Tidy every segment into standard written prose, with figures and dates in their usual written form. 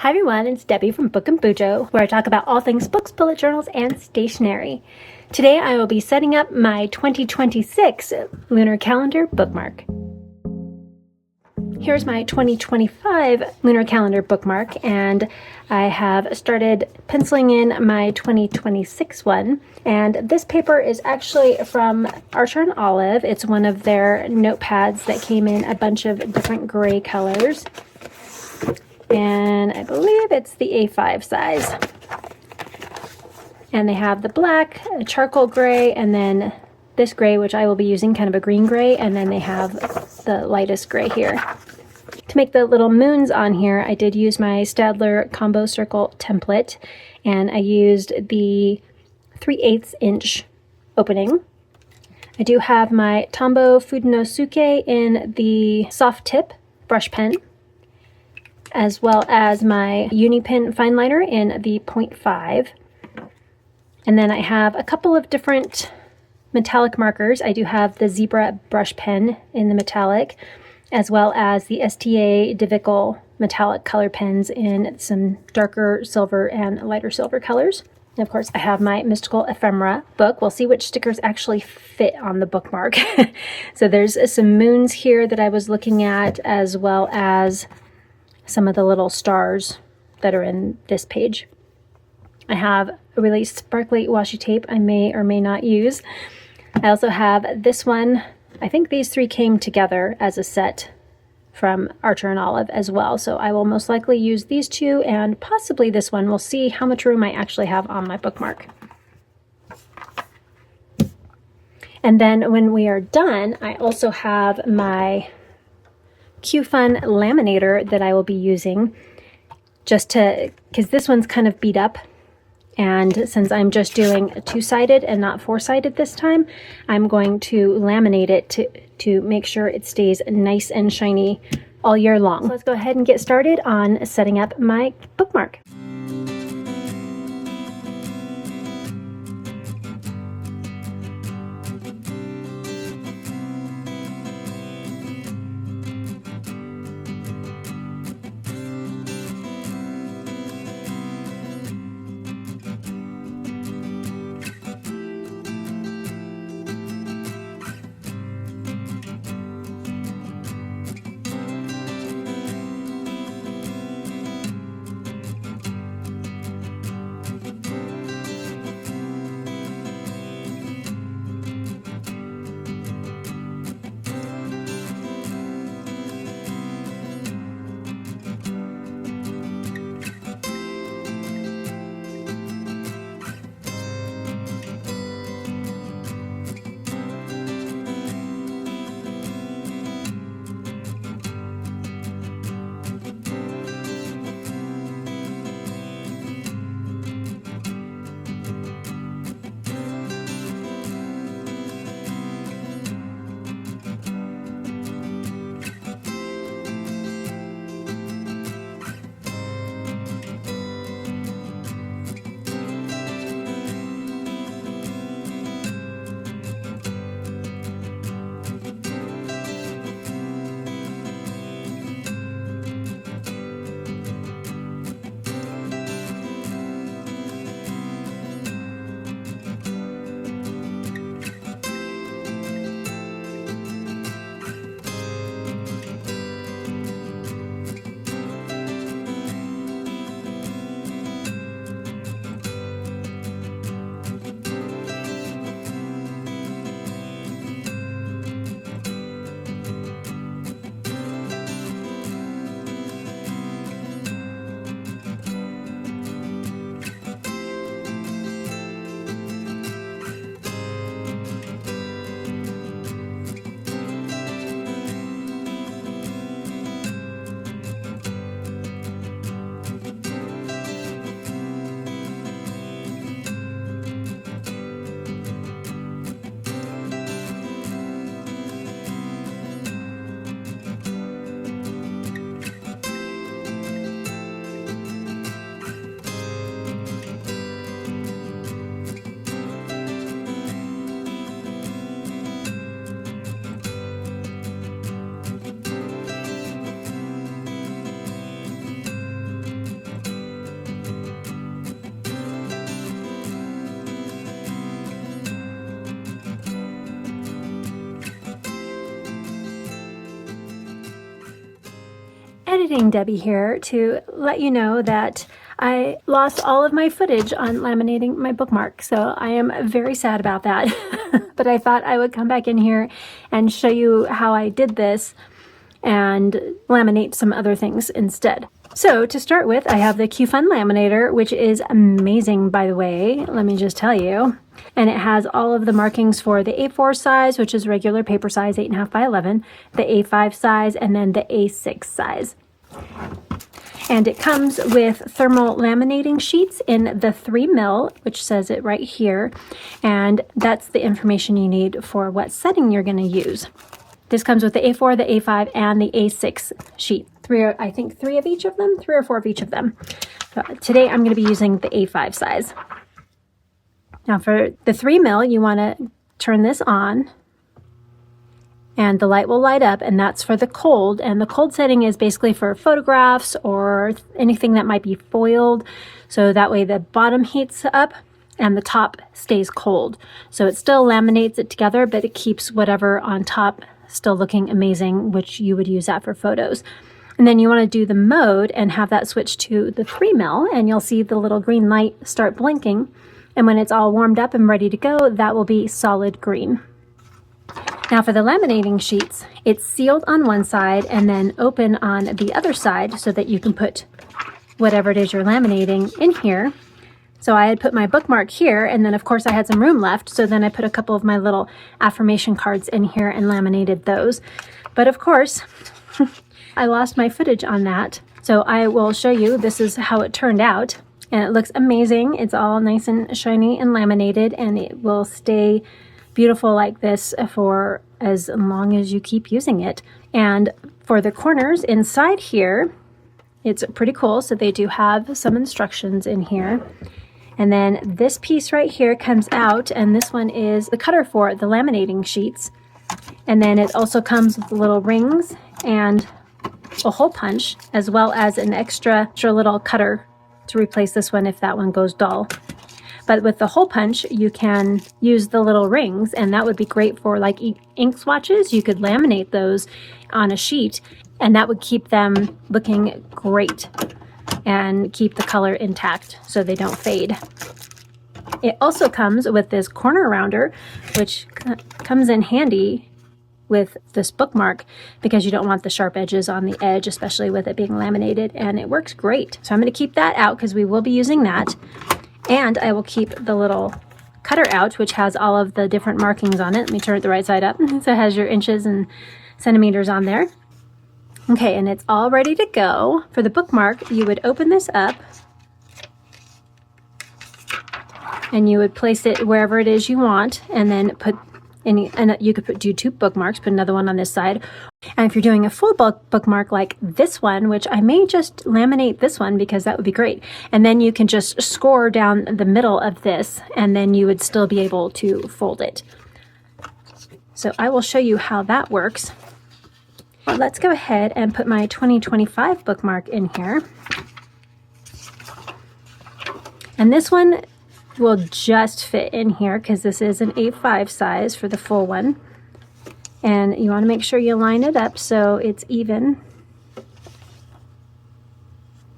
Hi everyone, it's Debbie from Book and Bujo, where I talk about all things books, bullet journals, and stationery. Today I will be setting up my 2026 Lunar Calendar Bookmark. Here's my 2025 Lunar Calendar Bookmark, and I have started penciling in my 2026 one. And this paper is actually from Archer and Olive. It's one of their notepads that came in a bunch of different gray colors. And I believe it's the A5 size. And they have the black, a charcoal gray, and then this gray, which I will be using, kind of a green gray, and then they have the lightest gray here. To make the little moons on here, I did use my Staedtler combo circle template, and I used the 3/8 inch opening. I do have my Tombow Fudenosuke in the soft tip brush pen, as well as my Unipin fine liner in the 0.5. And then I have a couple of different metallic markers. I do have the Zebra brush pen in the metallic, as well as the STA DeVickel metallic color pens in some darker silver and lighter silver colors. And of course, I have my Mystical Ephemera book. We'll see which stickers actually fit on the bookmark. So there's some moons here that I was looking at, as well as some of the little stars that are in this page. I have a really sparkly washi tape I may or may not use. I also have this one. I think these three came together as a set from Archer and Olive as well, so I will most likely use these two and possibly this one. We'll see how much room I actually have on my bookmark. And then when we are done, I also have my Q-Fun laminator that I will be using, just to, because this one's kind of beat up, and since I'm just doing two-sided and not four-sided this time, I'm going to laminate it to make sure it stays nice and shiny all year long. So let's go ahead and get started on setting up my bookmark. editing Debbie here to let you know that I lost all of my footage on laminating my bookmark, so I am very sad about that. But I thought I would come back in here and show you how I did this and laminate some other things instead. So to start with, I have the Q-Fun laminator, which is amazing, by the way, let me just tell you. And it has all of the markings for the A4 size, which is regular paper size, 8.5 by 11, the A5 size, and then the A6 size. And it comes with thermal laminating sheets in the 3 mil, which says it right here. And that's the information you need for what setting you're going to use. This comes with the A4, the A5, and the A6 sheet. I think three of each of them, 3 or 4 of each of them. So today I'm going to be using the A5 size. Now for the 3 mil, you want to turn this on and the light will light up, and that's for the cold. And the cold setting is basically for photographs or anything that might be foiled. So that way the bottom heats up and the top stays cold. So it still laminates it together, but it keeps whatever on top still looking amazing, which you would use that for photos. And then you want to do the mode and have that switch to the 3 mil, and you'll see the little green light start blinking. And when it's all warmed up and ready to go, that will be solid green. Now for the laminating sheets, it's sealed on one side and then open on the other side so that you can put whatever it is you're laminating in here. So I had put my bookmark here, and then of course I had some room left, so then I put a couple of my little affirmation cards in here and laminated those. But of course, I lost my footage on that. So I will show you, this is how it turned out. And it looks amazing. It's all nice and shiny and laminated, and it will stay beautiful like this for as long as you keep using it. And for the corners inside here, it's pretty cool. So they do have some instructions in here. And then this piece right here comes out, and this one is the cutter for the laminating sheets. And then it also comes with little rings and a hole punch, as well as an extra little cutter to replace this one if that one goes dull. But with the hole punch, you can use the little rings, and that would be great for like ink swatches. You could laminate those on a sheet, and that would keep them looking great and keep the color intact so they don't fade. It also comes with this corner rounder, which comes in handy with this bookmark because you don't want the sharp edges on the edge, especially with it being laminated, and it works great. So I'm going to keep that out because we will be using that. And I will keep the little cutter out, which has all of the different markings on it. Let me turn it the right side up. So it has your inches and centimeters on there. Okay, and it's all ready to go. For the bookmark, you would open this up and you would place it wherever it is you want, and then put and you could do 2 bookmarks, put another one on this side. And if you're doing a full bookmark like this one, which I may just laminate this one because that would be great, and then you can just score down the middle of this, and then you would still be able to fold it. So I will show you how that works. Let's go ahead and put my 2025 bookmark in here. And this one will just fit in here because this is an A5 size for the full one. And you want to make sure you line it up so it's even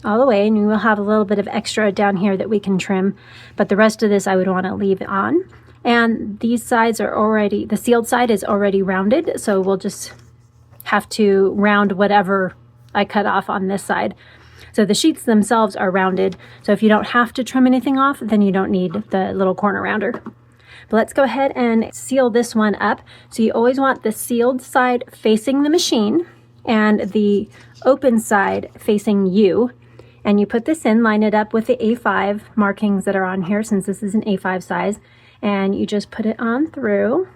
all the way, and you will have a little bit of extra down here that we can trim, but the rest of this I would want to leave on. And these sides are already, the sealed side is already rounded, so we'll just have to round whatever I cut off on this side. So the sheets themselves are rounded, so if you don't have to trim anything off, then you don't need the little corner rounder. But let's go ahead and seal this one up. So you always want the sealed side facing the machine and the open side facing you. And you put this in, line it up with the A5 markings that are on here, since this is an A5 size, and you just put it on through,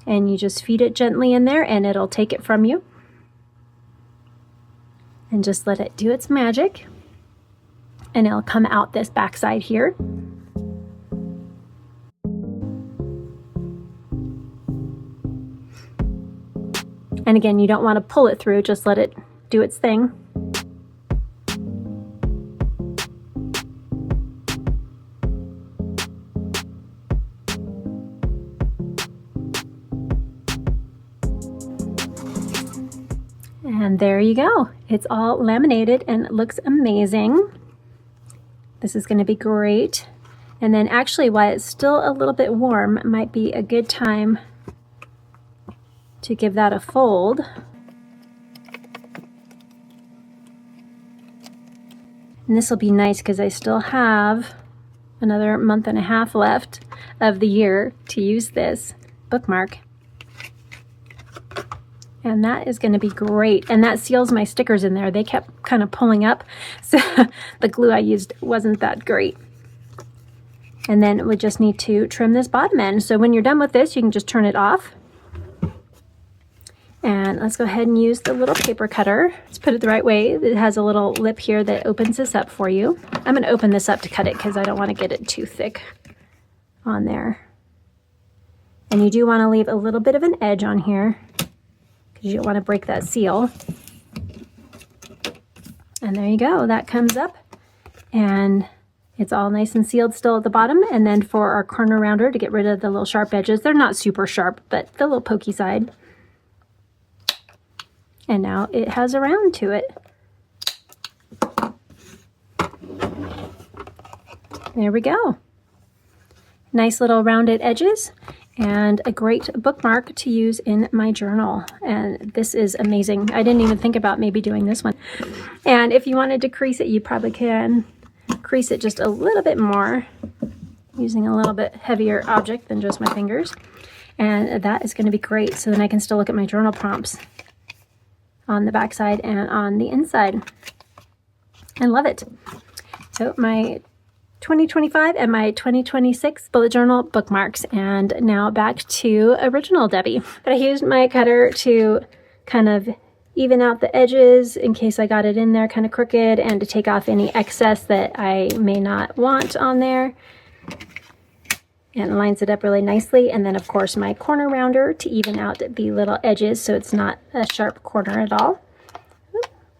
and you just feed it gently in there, and it'll take it from you. And just let it do its magic, and it'll come out this back side here. And again, you don't want to pull it through, just let it do its thing. And And there you go. It's all laminated and it looks amazing. This is going to be great. And then actually, while it's still a little bit warm, it might be a good time to give that a fold. And this will be nice because I still have another month and a half left of the year to use this bookmark. And that is going to be great. And that seals my stickers in there. They kept kind of pulling up, so the glue I used wasn't that great. And then we just need to trim this bottom end. So when you're done with this, you can just turn it off. And let's go ahead and use the little paper cutter. Let's put it the right way. It has a little lip here that opens this up for you. I'm going to open this up to cut it because I don't want to get it too thick on there. And you do want to leave a little bit of an edge on here because you don't want to break that seal. And there you go. That comes up and it's all nice and sealed still at the bottom. And then for our corner rounder to get rid of the little sharp edges, they're not super sharp, but the little pokey side. And now it has a round to it. There we go. Nice little rounded edges and a great bookmark to use in my journal. And this is amazing. I didn't even think about maybe doing this one. And if you wanted to crease it, you probably can crease it just a little bit more using a little bit heavier object than just my fingers. And that is going to be great. So then I can still look at my journal prompts on the back side and on the inside. I love it. So my 2025 and my 2026 bullet journal bookmarks. And now back to original Debbie. But I used my cutter to kind of even out the edges in case I got it in there kind of crooked, and to take off any excess that I may not want on there. And it lines it up really nicely. And then of course my corner rounder to even out the little edges so it's not a sharp corner at all.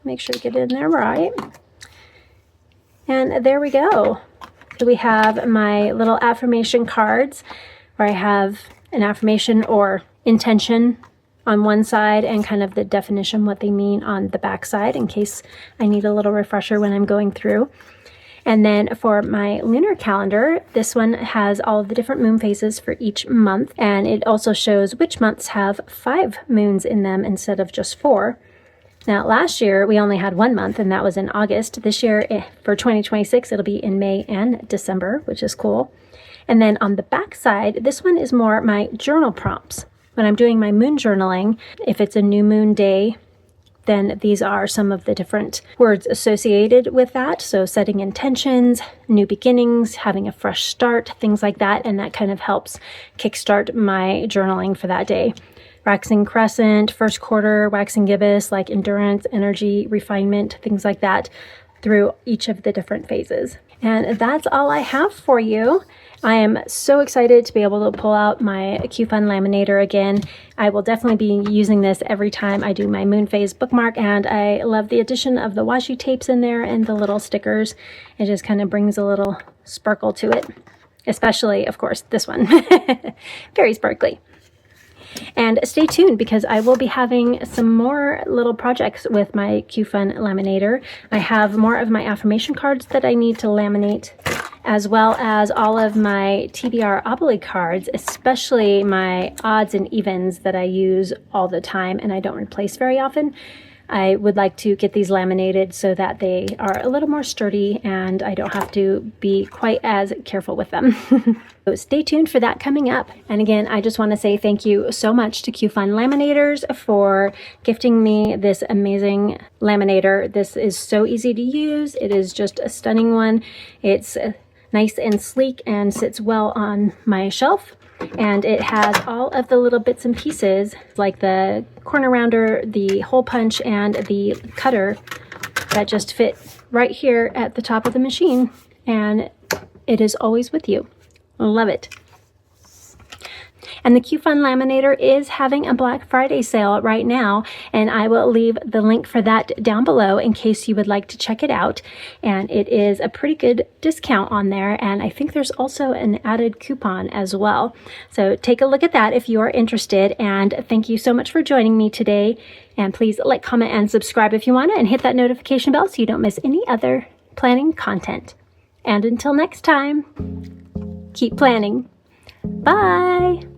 Make sure to get it in there right. And there we go. So we have my little affirmation cards where I have an affirmation or intention on one side and kind of the definition, what they mean, on the back side in case I need a little refresher when I'm going through. And then for my lunar calendar, this one has all of the different moon phases for each month. And it also shows which months have 5 moons in them instead of just 4. Now, last year, we only had 1 month, and that was in August. This year, for 2026, it'll be in May and December, which is cool. And then on the back side, this one is more my journal prompts. When I'm doing my moon journaling, if it's a new moon day, then these are some of the different words associated with that. So setting intentions, new beginnings, having a fresh start, things like that. And that kind of helps kickstart my journaling for that day. Waxing crescent, first quarter, waxing gibbous, like endurance, energy, refinement, things like that through each of the different phases. And that's all I have for you. I am so excited to be able to pull out my Q-Fun laminator again. I will definitely be using this every time I do my moon phase bookmark, and I love the addition of the washi tapes in there and the little stickers. It just kind of brings a little sparkle to it, especially, of course, this one. Very sparkly. And stay tuned because I will be having some more little projects with my Q-Fun laminator. I have more of my affirmation cards that I need to laminate, as well as all of my TBR Oboli cards, especially my odds and evens that I use all the time and I don't replace very often. I would like to get these laminated so that they are a little more sturdy and I don't have to be quite as careful with them. So stay tuned for that coming up. And again, I just want to say thank you so much to Q-Fun Laminators for gifting me this amazing laminator. This is so easy to use. It is just a stunning one. It's nice and sleek and sits well on my shelf. And it has all of the little bits and pieces like the corner rounder, the hole punch, and the cutter that just fit right here at the top of the machine. And it is always with you. Love it. And the Q-Fun Laminator is having a Black Friday sale right now, and I will leave the link for that down below in case you would like to check it out. And it is a pretty good discount on there, and I think there's also an added coupon as well. So take a look at that if you are interested, and thank you so much for joining me today. And please like, comment, and subscribe if you want to, and hit that notification bell so you don't miss any other planning content. And until next time, keep planning. Bye!